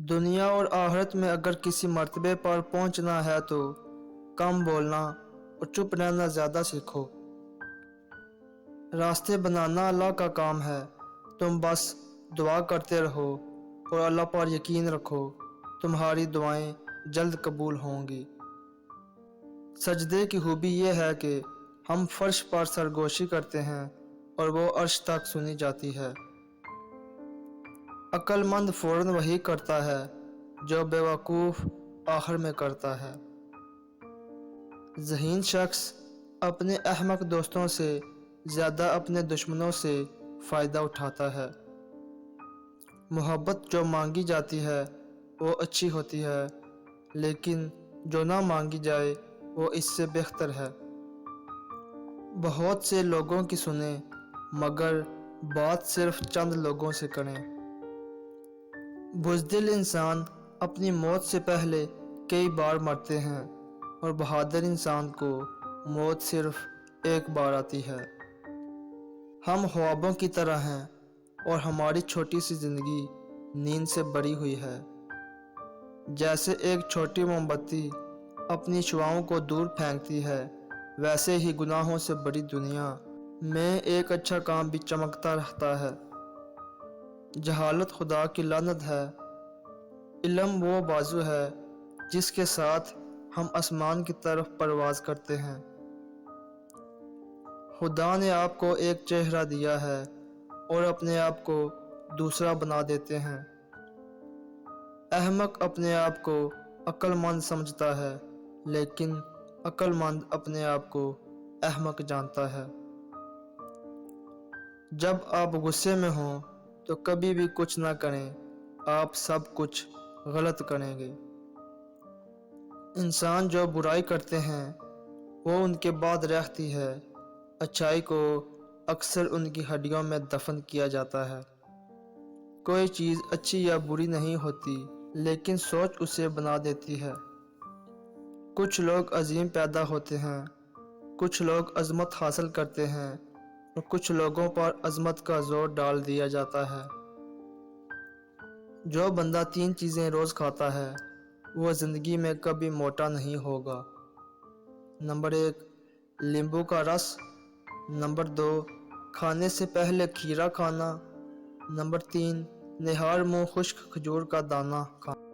दुनिया और आखिरत में अगर किसी मर्तबे पर पहुंचना है तो कम बोलना और चुप रहना ज़्यादा सीखो। रास्ते बनाना अल्लाह का काम है, तुम बस दुआ करते रहो और अल्लाह पर यकीन रखो, तुम्हारी दुआएं जल्द कबूल होंगी। सजदे की खूबी यह है कि हम फर्श पर सरगोशी करते हैं और वो अर्श तक सुनी जाती है। अक्लमंद फ़ौरन वही करता है जो बेवकूफ़ आखिर में करता है। ज़हीन शख्स अपने अहमक दोस्तों से ज़्यादा अपने दुश्मनों से फ़ायदा उठाता है। मोहब्बत जो मांगी जाती है वो अच्छी होती है, लेकिन जो ना मांगी जाए वो इससे बेहतर है। बहुत से लोगों की सुने मगर बात सिर्फ चंद लोगों से करें। बुज़दिल इंसान अपनी मौत से पहले कई बार मरते हैं और बहादुर इंसान को मौत सिर्फ एक बार आती है। हम ख्वाबों की तरह हैं और हमारी छोटी सी ज़िंदगी नींद से भरी हुई है। जैसे एक छोटी मोमबत्ती अपनी शुआओं को दूर फेंकती है, वैसे ही गुनाहों से भरी दुनिया में एक अच्छा काम भी चमकता रहता है। जहालत खुदा की लानत है। इल्म वो बाजू है जिसके साथ हम आसमान की तरफ परवाज़ करते हैं। खुदा ने आपको एक चेहरा दिया है और अपने आप को दूसरा बना देते हैं। अहमक अपने आप को अक्लमंद समझता है, लेकिन अक्लमंद अपने आप को अहमक जानता है। जब आप गुस्से में हों तो कभी भी कुछ ना करें, आप सब कुछ गलत करेंगे। इंसान जो बुराई करते हैं वो उनके बाद रहती है, अच्छाई को अक्सर उनकी हड्डियों में दफन किया जाता है। कोई चीज़ अच्छी या बुरी नहीं होती, लेकिन सोच उसे बना देती है। कुछ लोग अजीम पैदा होते हैं, कुछ लोग अजमत हासिल करते हैं और कुछ लोगों पर अजमत का जोर डाल दिया जाता है। जो बंदा 3 चीज़ें रोज़ खाता है वो ज़िंदगी में कभी मोटा नहीं होगा। नंबर 1 नींबू का रस, नंबर 2 खाने से पहले खीरा खाना, नंबर 3 निहार मुँह खुश्क खजूर का दाना खाना।